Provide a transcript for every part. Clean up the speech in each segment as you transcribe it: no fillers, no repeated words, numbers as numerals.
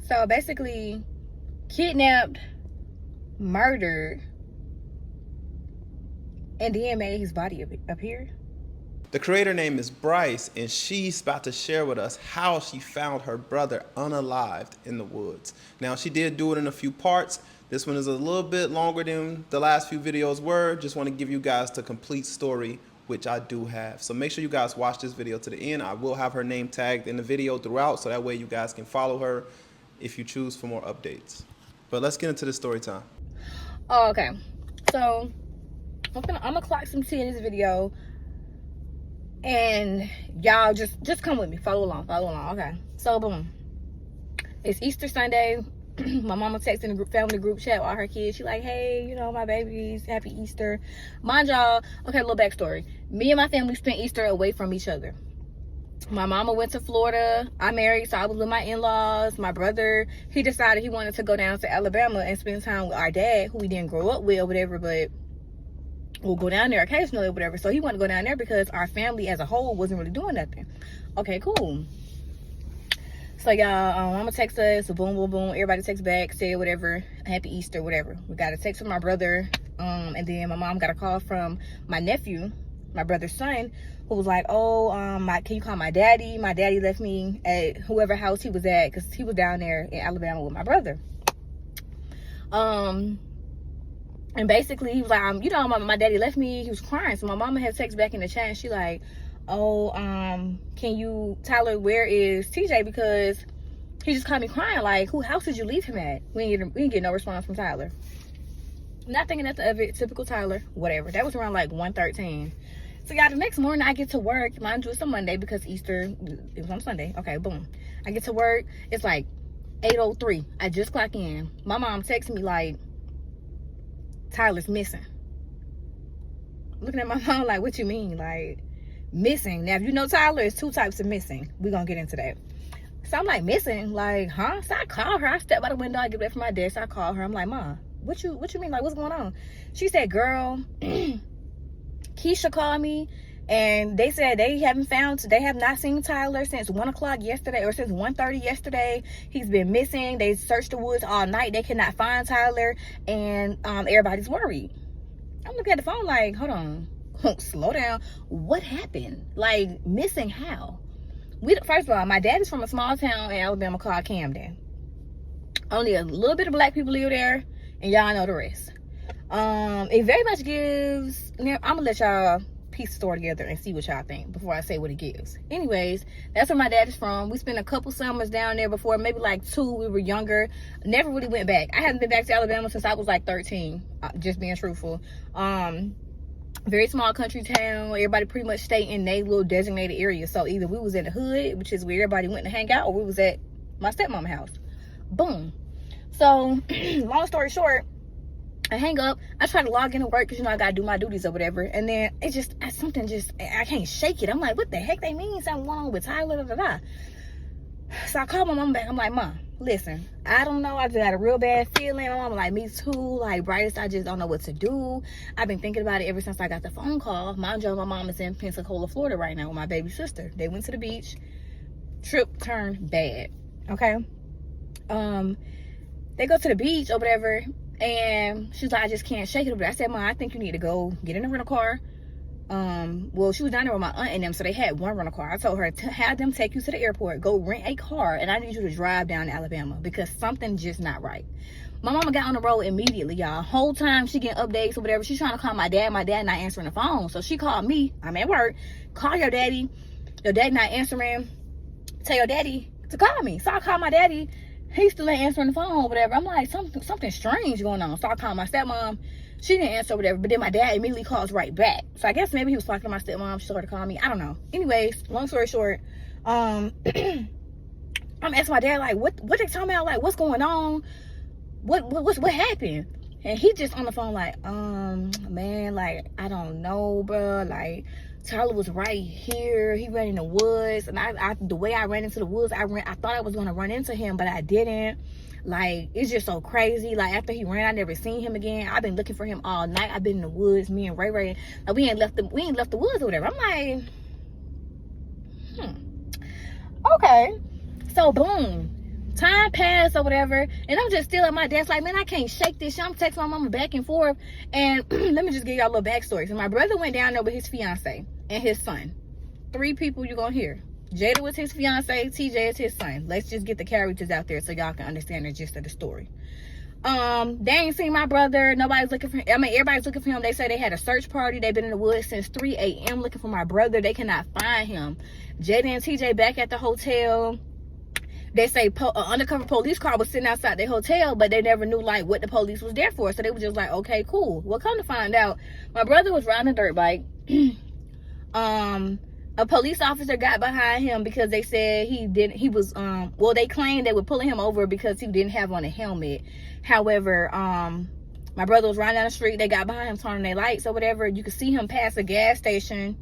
So basically, kidnapped, murdered, and then made his body appear. The creator name is Bryce, and she's about to share with us how she found her brother unalived in the woods. Now, she did do it in a few parts. This one is a little bit longer than the last few videos were. Just want to give you guys the complete story, which I do have. So make sure you guys watch this video to the end. I will have her name tagged in the video throughout, so that way you guys can follow her if you choose for more updates. But let's get into the story time. Oh, okay. So I'm gonna clock some tea in this video. And y'all just come with me, follow along. Okay, so boom, it's Easter Sunday. My mama texting the family group chat with all her kids. She like, hey, you know, my babies, happy Easter. Mind y'all, okay, a little backstory. Me and my family spent Easter away from each other. My mama went to Florida. I'm married, so I was with my in-laws. My brother, he decided he wanted to go down to Alabama and spend time with our dad, who we didn't grow up with or whatever, but we'll go down there occasionally or whatever. So he wanted to go down there because our family as a whole wasn't really doing nothing. Okay, cool. So y'all, Mama text us, so boom, boom, boom. Everybody texts back, say whatever, happy Easter, whatever. We got a text from my brother, and then my mom got a call from my nephew, my brother's son, who was like, oh, can you call my daddy? My daddy left me at whoever house he was at, because he was down there in Alabama with my brother. And basically, he was like, you know, my daddy left me. He was crying. So my mama had text back in the chat, and she like, oh, can you, Tyler, where is TJ? Because he just called me crying. Like, who house did you leave him at? We didn't get no response from Tyler. Not thinking nothing of it. Typical Tyler. Whatever. That was around like 1:13. So y'all, the next morning I get to work. Mind you, it's a Monday because Easter, it was on Sunday. Okay, boom. I get to work. It's like 8:03. I just clock in. My mom texts me like, Tyler's missing. Looking at my mom like, what you mean? Like, missing. Now, if you know Tyler, it's two types of missing. We're going to get into that. So I'm like, missing? Like, huh? So I call her. I step by the window. I get back from my desk. I call her. I'm like, Mom, what you mean? Like, what's going on? She said, girl, Keisha called me. And they said they have not seen Tyler since 1 o'clock yesterday, or since 1:30 yesterday. He's been missing. They searched the woods all night. They cannot find Tyler, and everybody's worried. I'm looking at the phone like, hold on, slow down. What happened? Like, missing how? First of all, my dad is from a small town in Alabama called Camden. Only a little bit of black people live there, and y'all know the rest. It very much gives. I'm gonna let y'all piece the story together and see what y'all think before I say what it gives. Anyways, that's where my dad is from. We spent a couple summers down there before, maybe like 2. We were younger. Never really went back. I haven't been back to Alabama since I was like 13, just being truthful. Very small country town. Everybody pretty much stayed in their little designated area. So either we was in the hood, which is where everybody went to hang out, or we was at my stepmom's house. Boom. So long story short, I hang up. I try to log into work because, you know, I got to do my duties or whatever. And then it just, I can't shake it. I'm like, what the heck they mean? Something wrong with Tyler, da, da, da. So I call my mom back. I'm like, Mom, listen, I don't know. I just had a real bad feeling. My mom like, me too. Like, Bryce, I just don't know what to do. I've been thinking about it ever since I got the phone call. Mind you, my mom is in Pensacola, Florida right now with my baby sister. They went to the beach. Trip turned bad. Okay. They go to the beach or whatever. And she's like, I just can't shake it. But I said, Mom, I think you need to go get in a rental car. Well, she was down there with my aunt and them, so they had one rental car. I told her to have them take you to the airport, go rent a car, and I need you to drive down to Alabama because something's just not right. My mama got on the road immediately, y'all. Whole time she getting updates or whatever. She's trying to call my dad. My dad not answering the phone. So she called me. I'm at work. Call your daddy. Your daddy not answering. Tell your daddy to call me. So I call my daddy. He still ain't answering the phone or whatever. I'm like, something strange going on. So I called my stepmom. She didn't answer or whatever. But then my dad immediately calls right back. So I guess maybe he was talking to my stepmom. She told her to call me. I don't know. Anyways, long story short, I'm asking my dad, like, what they talking about? Like, what's going on? What happened? And he just on the phone like, man, like, I don't know, bro. Like, Tyler was right here. He ran in the woods, and I the way I ran into the woods, I thought I was gonna run into him, but I didn't. Like, it's just so crazy. Like, after he ran, I never seen him again. I've been looking for him all night. I've been in the woods. Me and Ray, like, we ain't left the woods or whatever. I'm like, okay. So boom, time passed or whatever, and I'm just still at my desk like, man, I can't shake this shit. I'm texting my mama back and forth. And let me just give y'all a little backstory. So my brother went down there with his fiance and his son. 3 people you're gonna hear. Jada was his fiance, TJ is his son. Let's just get the characters out there so y'all can understand the gist of the story. They ain't seen my brother. Nobody's looking for him. I mean, everybody's looking for him. They say they had a search party. They've been in the woods since 3 a.m. looking for my brother. They cannot find him. Jada and TJ back at the hotel. They say undercover police car was sitting outside their hotel, but they never knew like what the police was there for. So they were just like, okay, cool. Well, come to find out, my brother was riding a dirt bike. A police officer got behind him because they said they claimed they were pulling him over because he didn't have on a helmet. However, my brother was riding down the street. They got behind him, turning their lights or whatever. You could see him pass a gas station,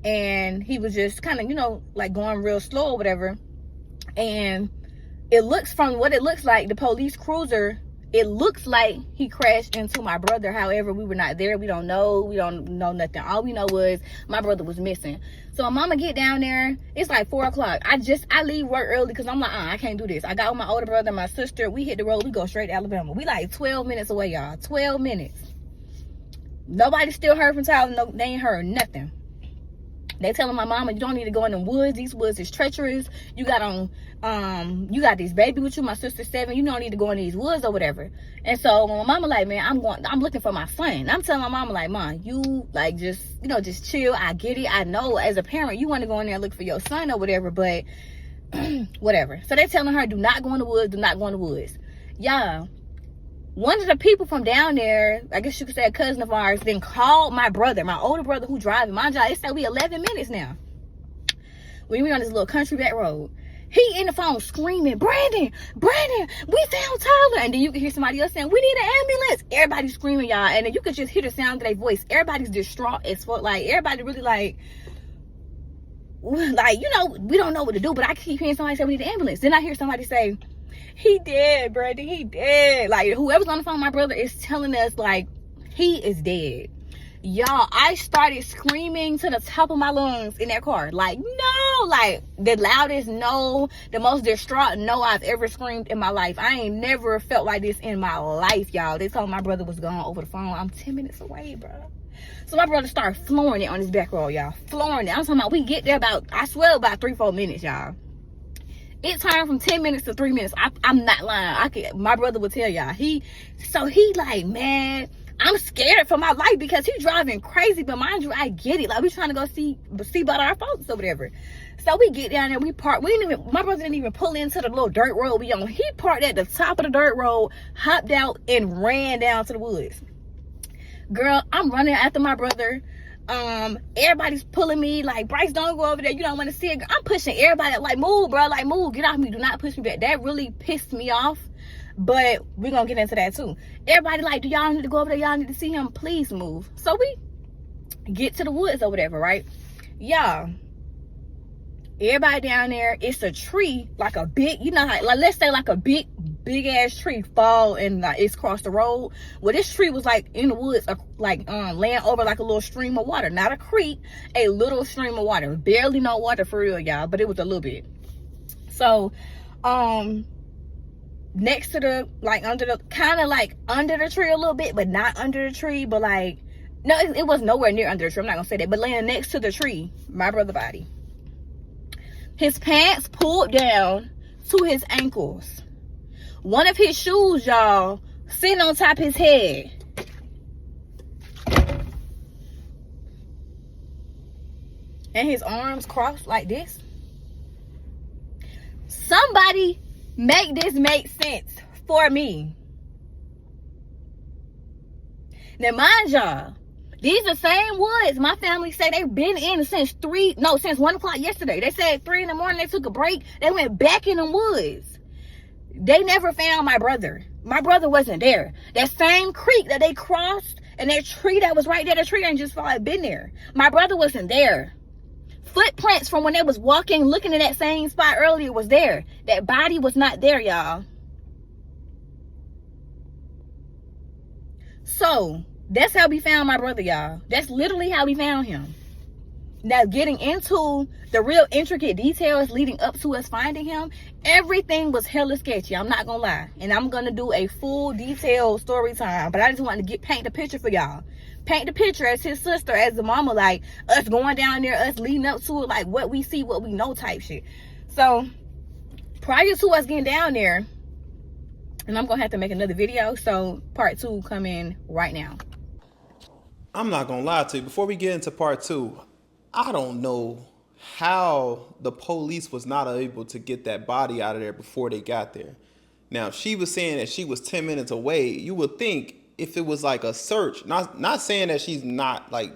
and he was just kind of, like going real slow or whatever. And from what it looks like, the police cruiser, it looks like he crashed into my brother. However, we were not there. We don't know nothing. All we know was my brother was missing. So my mama get down there. It's like 4 o'clock. I leave work early because I'm like, I can't do this. I got with my older brother and my sister. We hit the road. We go straight to Alabama. We like 12 minutes away, y'all. 12 minutes. Nobody still heard from Tyler. No, they ain't heard nothing. They telling my mama, you don't need to go in the woods. These woods is treacherous. You got this baby with you. My sister's 7. You don't need to go in these woods or whatever. And so my mama like, man, I'm looking for my son. I'm telling my mama like, Mom, you like just chill. I get it. I know as a parent, you want to go in there and look for your son or whatever, but whatever. So they telling her, do not go in the woods. Do not go in the woods. Y'all, one of the people from down there, I guess you could say a cousin of ours, then called my brother, my older brother who driving. Mind you, it said we 11 minutes now. We on this little country back road. He in the phone screaming, Brandon, we found Tyler. And then you can hear somebody else saying, we need an ambulance. Everybody's screaming, y'all. And then you could just hear the sound of their voice. Everybody's distraught as fuck. Like, everybody really like, we don't know what to do. But I keep hearing somebody say, we need an ambulance. Then I hear somebody say, he dead, Brandon, he dead. Like, whoever's on the phone with my brother is telling us, like, he is dead. Y'all, I started screaming to the top of my lungs in that car. Like, no. Like, the loudest no, the most distraught no I've ever screamed in my life. I ain't never felt like this in my life, y'all. They told my brother was gone over the phone. I'm 10 minutes away, bro. So my brother started flooring it on his back road, y'all. Flooring it. I'm talking about, we get there about 3-4 minutes, y'all. It turned from 10 minutes to 3 minutes. I'm not lying. My brother would tell y'all. He like, man, I'm scared for my life because he's driving crazy. But mind you, I get it. Like, we trying to go see about our folks or whatever. So we get down there, we park. My brother didn't even pull into the little dirt road we on. He parked at the top of the dirt road, hopped out, and ran down to the woods. Girl, I'm running after my brother. Everybody's pulling me like, Bryce, don't go over there, you don't want to see it. I'm pushing everybody like, move, bro, like, move, get off me, do not push me back. That really pissed me off, but we're gonna get into that too. Everybody like, do y'all need to go over there, y'all need to see him, please move. So we get to the woods or whatever, right? Y'all, everybody down there, it's a tree, like a big, like let's say like a big ass tree fall and like it's across the road. Well, this tree was like in the woods, like laying over like a little stream of water, not a creek, a little stream of water. Barely no water for real, y'all, but it was a little bit. So next to the, like under the tree a little bit, but not under the tree, but like, no, it was nowhere near under the tree, I'm not gonna say that, but laying next to the tree, my brother's body. His pants pulled down to his ankles. One of his shoes, y'all, sitting on top of his head. And his arms crossed like this. Somebody make this make sense for me. Now, mind y'all, these are the same woods my family say they've been in since 1 o'clock yesterday. They said 3 in the morning, they took a break. They went back in the woods. They never found my brother. My brother wasn't there. That same creek that they crossed and that tree that was right there, the tree ain't just been there. My brother wasn't there. Footprints from when they was walking, looking at that same spot earlier was there. That body was not there, y'all. So, that's how we found my brother, y'all. That's literally how we found him. Now, getting into the real intricate details leading up to us finding him, everything was hella sketchy. I'm not gonna lie. And I'm gonna do a full detailed story time. But I just wanted to paint the picture for y'all. Paint the picture as his sister, as the mama, like us going down there, us leading up to it, like what we see, what we know type shit. So, prior to us getting down there, and I'm gonna have to make another video, so part 2 come in right now. I'm not gonna lie to you. Before we get into part 2, I don't know how the police was not able to get that body out of there before they got there. Now, she was saying that she was 10 minutes away. You would think if it was like a search, not saying that she's not like,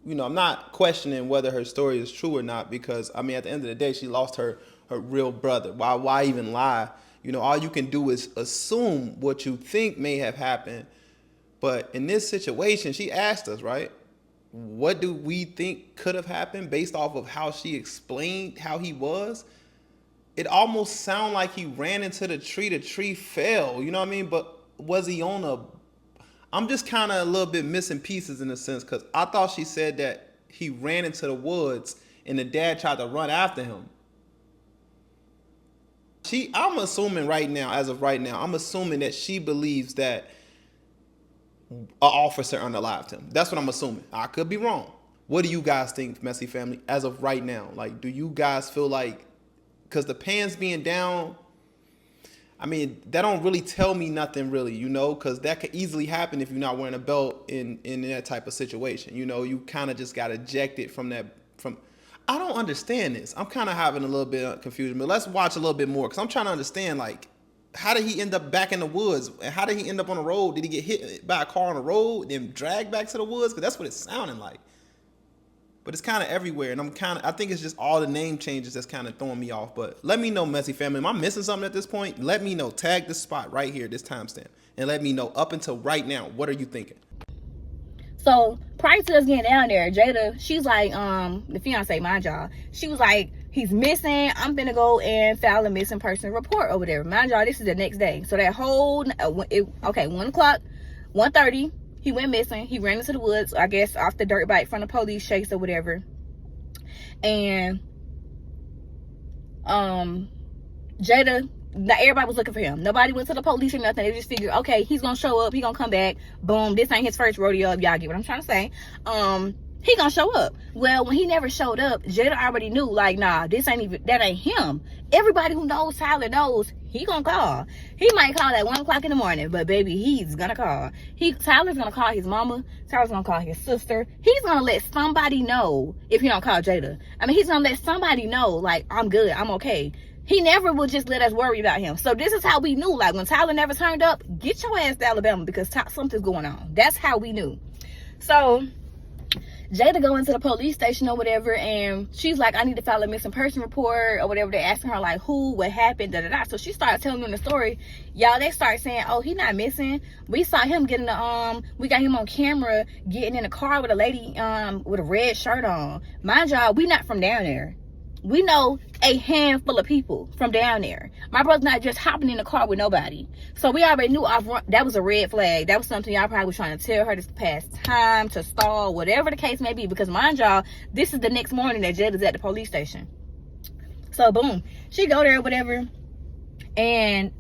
you know, I'm not questioning whether her story is true or not, because I mean, at the end of the day, she lost her real brother. Why even lie? You know, all you can do is assume what you think may have happened. But in this situation, she asked us, right? What do we think could have happened based off of how she explained how he was? It almost sounded like he ran into the tree fell, you know what I mean? But was he on a... I'm just kind of a little bit missing pieces in a sense, because I thought she said that he ran into the woods and the dad tried to run after him. I'm assuming right now, as of right now, I'm assuming that she believes that an officer unalived him. That's what I'm assuming. I could be wrong. What do you guys think, Messy Family, as of right now? Like, do you guys feel like, because the pants being down, I mean, that don't really tell me nothing really, you know, because that could easily happen if you're not wearing a belt in that type of situation. You know, you kind of just got ejected from that. I don't understand this. I'm kind of having a little bit of confusion, but let's watch a little bit more, because I'm trying to understand, like, how did he end up back in the woods? And how did he end up on the road? Did he get hit by a car on the road, then dragged back to the woods? Because that's what it's sounding like. But it's kind of everywhere, and I think it's just all the name changes that's kind of throwing me off. But let me know, Messy Family, am I missing something at this point? Let me know. Tag this spot right here, this timestamp, and let me know up until right now, what are you thinking? So prior to us getting down there, Jada, she's like, the fiance, mind y'all, she was like, he's missing. I'm gonna go and file a missing person report over there. Mind y'all, this is the next day. So that whole, 1 o'clock, 1:30, he went missing. He ran into the woods, I guess, off the dirt bike from the police chase or whatever. And Jada, everybody was looking for him. Nobody went to the police or nothing. They just figured, okay, he's gonna show up. He gonna come back. Boom. This ain't his first rodeo. If y'all get what I'm trying to say. He gonna show up. Well, when he never showed up, Jada already knew, like, nah, that ain't him. Everybody who knows Tyler knows he gonna call. He might call at 1 o'clock in the morning, but baby, he's gonna call. Tyler's gonna call his mama. Tyler's gonna call his sister. He's gonna let somebody know if he don't call Jada. I mean, he's gonna let somebody know, like, I'm good, I'm okay. He never will just let us worry about him. So this is how we knew, like, when Tyler never turned up, get your ass to Alabama, because something's going on. That's how we knew. So Jada go into the police station or whatever, and she's like, I need to file a missing person report or whatever. They're asking her, like, who, what happened, da-da-da. So she started telling them the story. Y'all, they start saying, oh, he not missing. We saw him getting we got him on camera getting in a car with a lady with a red shirt on. Mind y'all, we not from down there. We know a handful of people from down there. My brother's not just hopping in the car with nobody. So we already knew that was a red flag. That was something y'all probably was trying to tell her to pass time, to stall, whatever the case may be. Because mind y'all, this is the next morning that Jada's at the police station. So boom, she go there or whatever. And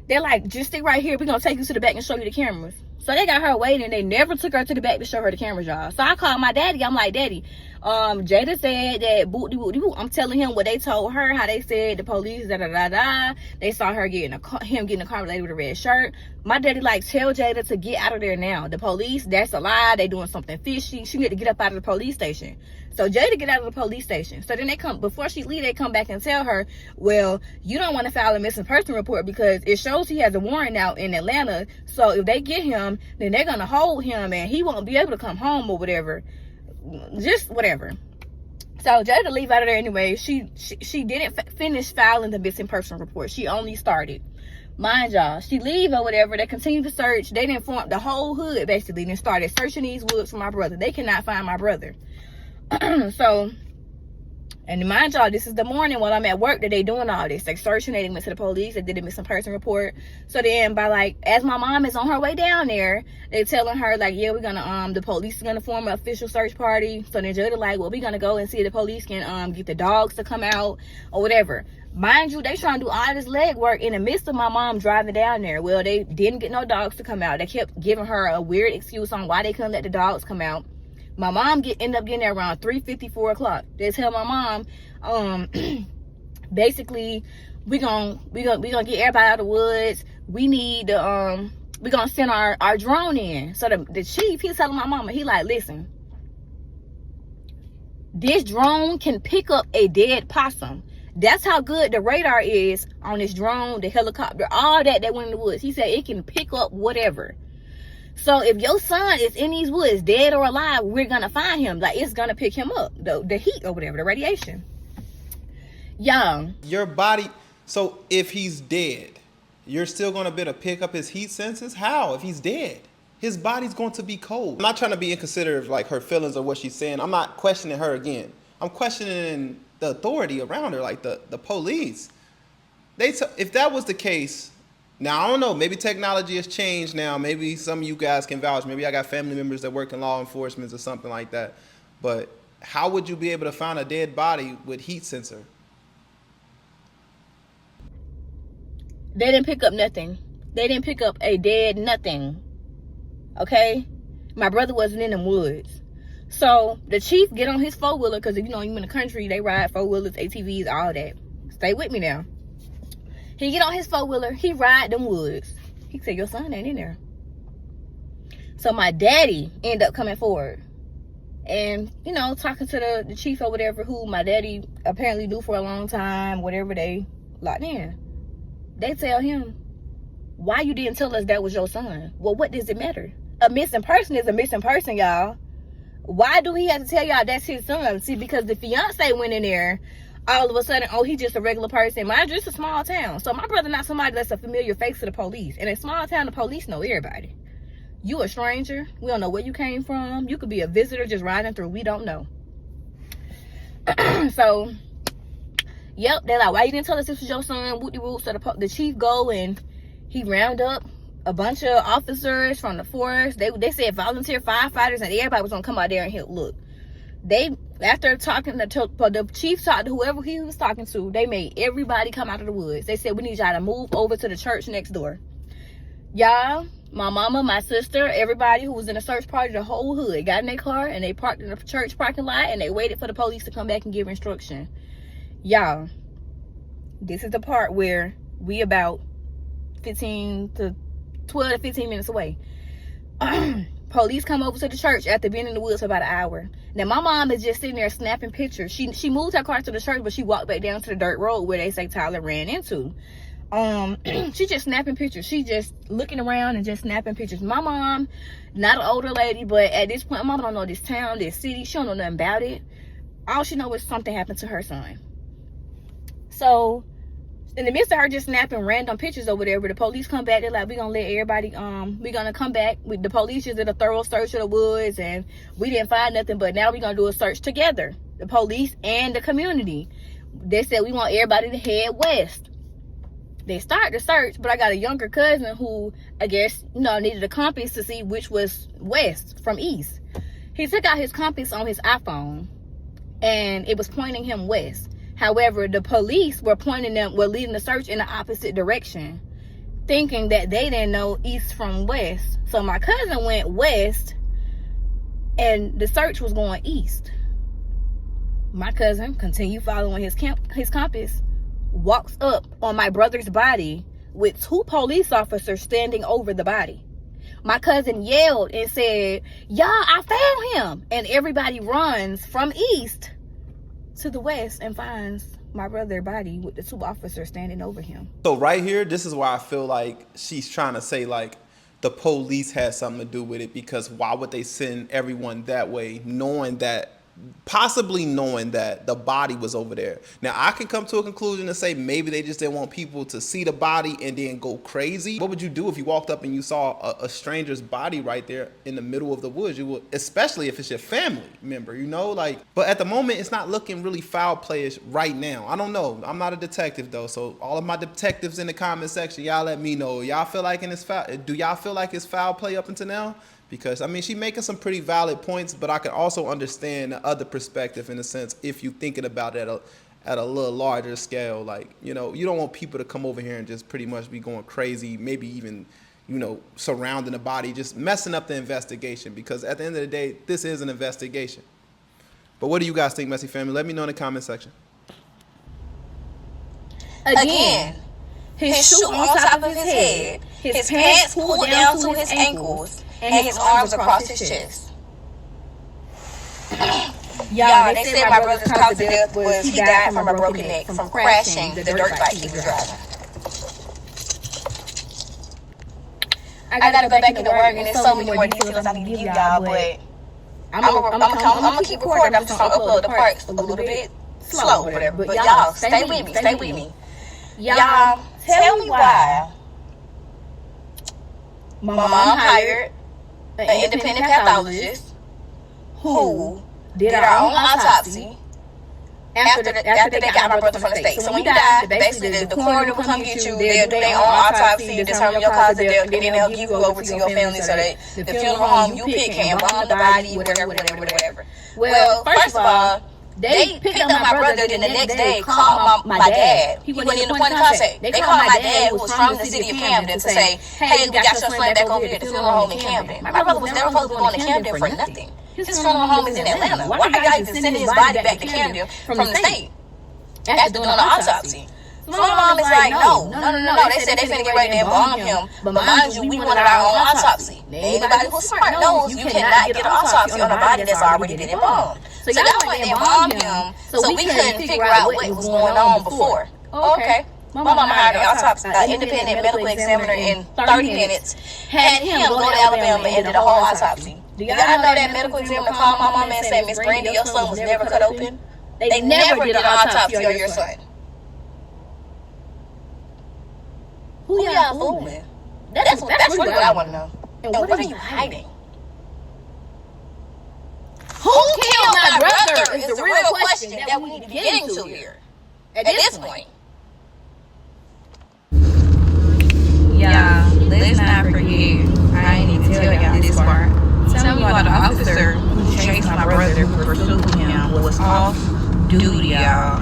they're like, just stay right here. We're going to take you to the back and show you the cameras. So they got her waiting. They never took her to the back to show her the cameras, y'all. So I called my daddy. I'm like, Daddy, Jada said that boot. I'm telling him what they told her, how they said the police, da-da-da-da. They saw her him getting a car with a lady with a red shirt. My daddy, like, tell Jada to get out of there now. The police, that's a lie. They doing something fishy. She need to get up out of the police station. So Jada get out of the police station. So then before she leave, they come back and tell her, well, you don't want to file a missing person report because it shows he has a warrant out in Atlanta. So if they get him, then they're going to hold him and he won't be able to come home or whatever. Just whatever. So Jada leave out of there anyway. She didn't finish filing the missing person report. She only started. Mind y'all, she leave or whatever. They continue to search. They didn't form the whole hood basically. Then started searching these woods for my brother. They cannot find my brother. So And mind y'all, this is the morning while I'm at work that they doing all this. They searching, they went to the police, they did a missing person report. So then by like, as my mom is on her way down there, they telling her like, yeah, we're gonna, the police is gonna form an official search party. So then Jada like, well, we're gonna go and see if the police can get the dogs to come out or whatever. Mind you, they trying to do all this legwork in the midst of my mom driving down there. Well, they didn't get no dogs to come out. They kept giving her a weird excuse on why they couldn't let the dogs come out. My mom ended up getting there around 3:50, 4 o'clock. They tell my mom, basically, we gonna get everybody out of the woods. We need to, we gonna send our drone in. So the chief, he's telling my mama, he like, listen, this drone can pick up a dead possum. That's how good the radar is on this drone, the helicopter, all that went in the woods. He said it can pick up whatever. So if your son is in these woods, dead or alive, we're gonna find him. Like, it's gonna pick him up, the heat or whatever, the radiation. Y'all, Your body. So if he's dead, you're still gonna be able to pick up his heat senses? How? If he's dead, his body's going to be cold. I'm not trying to be inconsiderate of like her feelings or what she's saying. I'm not questioning her again. I'm questioning the authority around her, like the police. If that was the case. Now, I don't know, maybe technology has changed now. Maybe some of you guys can vouch. Maybe I got family members that work in law enforcement or something like that. But how would you be able to find a dead body with heat sensor? they didn't pick up nothing. They didn't pick up a dead nothing. Okay? My brother wasn't in them woods. So the chief get on his four-wheeler, because you in the country, they ride four-wheelers, ATVs, all that. Stay with me now. He get on his four-wheeler, he ride them woods. He said, your son ain't in there. So my daddy ended up coming forward and, talking to the chief or whatever, who my daddy apparently knew for a long time, whatever, they locked in. They tell him, why you didn't tell us that was your son? Well, what does it matter? A missing person is a missing person, y'all. Why do he have to tell y'all that's his son? See, because the fiance went in there, all of a sudden, oh, he's just a regular person. Mind you, it's a small town. So my brother not somebody that's a familiar face to the police. In a small town, the police know everybody. You a stranger. We don't know where you came from. You could be a visitor just riding through. We don't know. So, yep, they're like, why you didn't tell us this was your son? Whoop-de-whoop. So the chief go and he round up a bunch of officers from the force. They said volunteer firefighters, and everybody was going to come out there and help. Look, after talking, the chief talked to whoever he was talking to, they made everybody come out of the woods. They said, we need y'all to move over to the church next door. Y'all, my mama, my sister, everybody who was in the search party, the whole hood, got in their car and they parked in the church parking lot and they waited for the police to come back and give instruction. Y'all, this is the part where we about 12 to 15 minutes away. Police come over to the church after being in the woods for about an hour. Now, my mom is just sitting there snapping pictures. She moved her car to the church, but she walked back down to the dirt road where they say Tyler ran into. She just snapping pictures. She just looking around and just snapping pictures. My mom, not an older lady, but at this point, my mom don't know this town, this city. She don't know nothing about it. All she knows is something happened to her son. So, in the midst of her just snapping random pictures over there, but the police come back, they're like, we're gonna let everybody, we're gonna come back. The police just did a thorough search of the woods and we didn't find nothing, but now we're gonna do a search together, the police and the community. They said we want everybody to head west. They start the search, but I got a younger cousin who, I guess, needed a compass to see which was west from east. He took out his compass on his iPhone and it was pointing him west. However, the police were leading the search in the opposite direction, thinking that they didn't know east from west. So my cousin went west and the search was going east. My cousin continued following his compass, walks up on my brother's body with 2 police officers standing over the body. My cousin yelled and said, y'all, I found him. And everybody runs from east to the west and finds my brother's body with the 2 officers standing over him. So right here, this is why I feel like she's trying to say like the police had something to do with it, because why would they send everyone that way knowing that possibly knowing that the body was over there. Now, I can come to a conclusion and say maybe they just didn't want people to see the body and then go crazy. What would you do if you walked up and you saw a stranger's body right there in the middle of the woods? You would, especially if it's your family member, you know, like, but at the moment it's not looking really foul playish right now. I don't know. I'm not a detective though, so all of my detectives in the comment section, y'all let me know. Y'all feel like do y'all feel like it's foul play up until now? Because, I mean, she's making some pretty valid points, but I can also understand the other perspective in a sense if you're thinking about it at a little larger scale. Like, you know, you don't want people to come over here and just pretty much be going crazy, maybe even, you know, surrounding the body, just messing up the investigation. Because at the end of the day, this is an investigation. But what do you guys think, Messy Family? Let me know in the comment section. Again, his shoe on top of his head, his pants pulled down to his ankles, and his arms across his chest. Y'all, they said my brother's cause of death was he died from a broken neck from crashing the dirt bike he was driving. I gotta go back into work, and there's so many more details I can give y'all, but I'm gonna keep recording. I'm just gonna upload the parts a little bit slow, whatever. But y'all, stay with me. Y'all, tell me why my mom hired an independent pathologist who did our own autopsy after they got my brother from the state. So when you die, basically the coroner will come get you, they'll do their own autopsy, determine your cause of death, and then they'll give you over to your family so that the funeral home you pick can embalm the body, whatever. Well, first of all, they picked up my brother, then the next day called my dad. He went in the point of contact. They called my dad, who was from the city of Camden, to say, hey, we got your son back over here at the funeral home in Camden. My brother was never supposed to be going to Camden for nothing. His funeral home is in Atlanta. Why are y'all even sending his body back to Camden from the state after doing an autopsy? So my mom is like, no. They said they finna get ready to embalm him. But mind you, we wanted our own autopsy. Anybody who's smart knows you cannot get an autopsy on a body that's already been embalmed. So y'all wanted to embalm him, so we couldn't figure out what was going on before. Okay. My mama hired an independent medical examiner in 30 minutes, had him go to Alabama and did a whole autopsy. Do y'all know that medical examiner called my mama and said, Miss Brandy, your son was never cut open? They never did an autopsy on your son. Who y'all fooling? That's really what I want to know. And what are you hiding? Who killed my brother is the real question that we need to get into here at this point. Yeah, let's not forget, I ain't even tell y'all this part. Tell me why the officer who chased my brother, who pursued him, was off duty, y'all.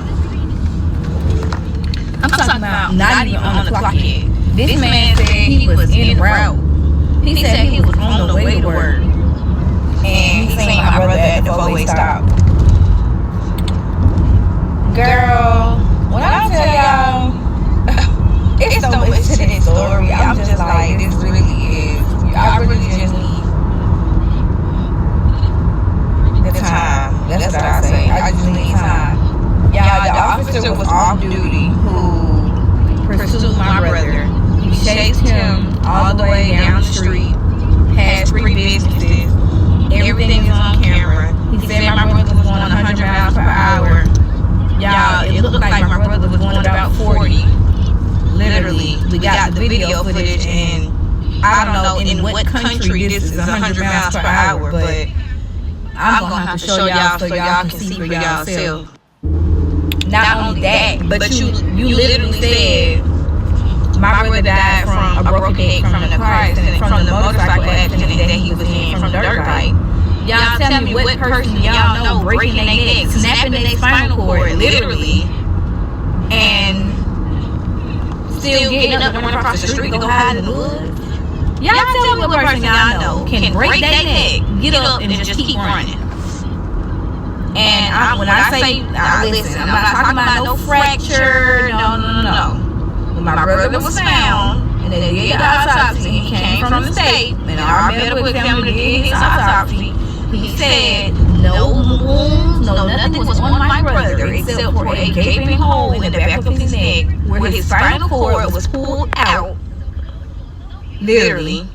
I'm talking about not even on the clock yet. This man said he was en route. He said he was on the way to work. And he seen my brother at the four-way stop. Girl, when I tell y'all, it's so much to this story. I'm just like, this really is. I really just need the time. That's what I say. I just need time. Y'all, the officer was off duty who pursued my brother. He chased him all the way down the street, past 3 businesses. Everything is on camera. He said my brother was going 100 miles per hour. Y'all, it looked like my brother was going about 40. Literally, we got the video footage, and I don't know in what country this is 100 miles per hour, but I'm gonna have to show y'all so y'all can see for yourself. Not only that, but you literally said my brother died from a broken neck from the car accident, from the motorcycle accident that he was in, from the dirt bike. Y'all tell me what person y'all know breaking their neck, snapping their spinal cord, literally, and still getting up and running across the street to go hide in the woods. Y'all tell me what person y'all know can break their neck, get up, and just keep running. And when I say, listen, I'm not talking about no fracture, no. When my brother was found, and they did the autopsy, he came from the state, and our medical examiner did his autopsy, he said no wounds, no nothing was on my brother except for a gaping hole in the back of his neck where his spinal cord was pulled out, literally,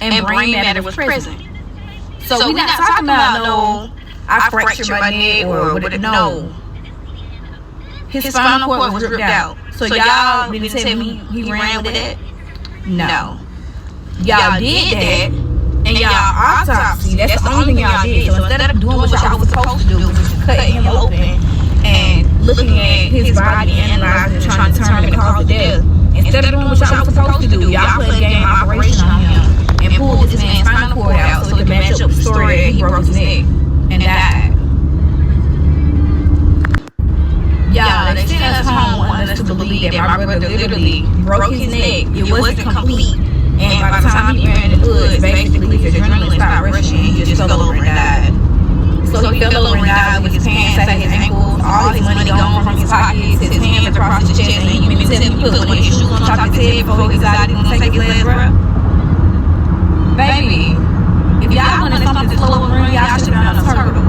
and brain matter was present. So we're not talking about no I fractured my neck or whatever. No. His spinal cord was ripped out. So y'all didn't tell me he ran with it? No. Y'all did that, and y'all autopsy. That's the only thing y'all did. So instead of doing what y'all was supposed to do, which is cutting him open and looking at his body, analyzing, and trying to determine the cause of death, instead of doing what y'all was supposed to do, y'all played a game of operation on him and pulled this man's spinal cord out so it could match up with the story that he broke his neck and died. Y'all, they sent us home wanting us to believe that my brother literally broke his neck. It wasn't complete. And by the time he ran in the woods, basically his adrenaline stopped rushing and he just fell over and died. So he fell over and died with his pants at his ankles, all his money gone from his pockets, his hands across his chest, and you mean to tell me he put one of his shoes on top of his head before he decided he was gonna take his last breath? Baby, if y'all wanted something to slow the room, y'all should have been on a turtle.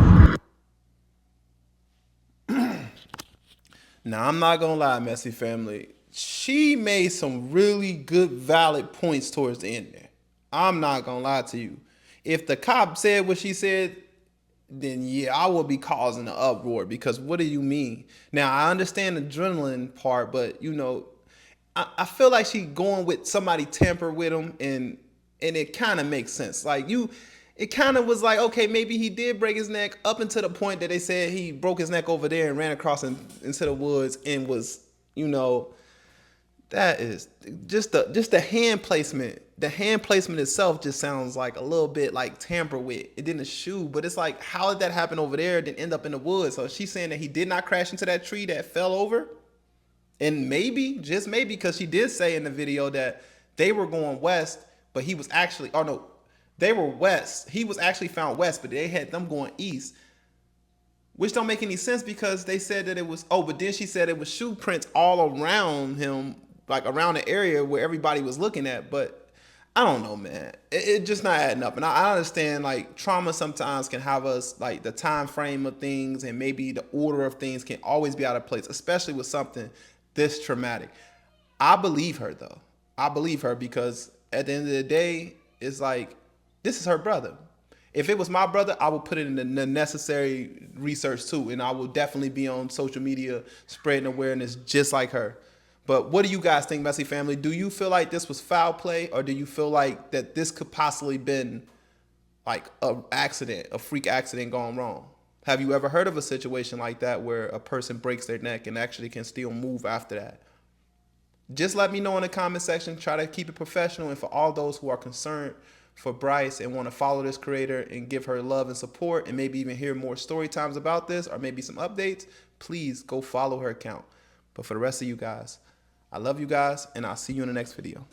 Now, I'm not gonna lie, Messy Family. She made some really good, valid points towards the end there. I'm not gonna lie to you. If the cop said what she said, then yeah, I will be causing an uproar, because what do you mean? Now, I understand the adrenaline part, but you know, I feel like she going with somebody tamper with him, and it kind of makes sense. Like it kind of was like, okay, maybe he did break his neck up until the point that they said he broke his neck over there and ran across into the woods and was, you know, that is just the hand placement. The hand placement itself just sounds like a little bit like tamper with. It didn't shoe, but it's like, how did that happen over there then end up in the woods? So she's saying that he did not crash into that tree that fell over. And maybe, just maybe, because she did say in the video that they were going west, but he was actually, oh no, they were west. He was actually found west, but they had them going east, which don't make any sense because they said that it was, oh, but then she said it was shoe prints all around him, like around the area where everybody was looking at. But I don't know, man. It just not adding up. And I understand, like, trauma sometimes can have us, like, the time frame of things and maybe the order of things can always be out of place, especially with something this traumatic. I believe her, though. I believe her because at the end of the day, it's like, this is her brother. If it was my brother, I would put it in the necessary research too. And I will definitely be on social media spreading awareness just like her. But what do you guys think, Messy Family? Do you feel like this was foul play, or do you feel like that this could possibly been like a accident, a freak accident gone wrong? Have you ever heard of a situation like that where a person breaks their neck and actually can still move after that? Just let me know in the comment section. Try to keep it professional. And for all those who are concerned for Bryce and want to follow this creator and give her love and support and maybe even hear more story times about this or maybe some updates, please go follow her account. But for the rest of you guys, I love you guys, and I'll see you in the next video.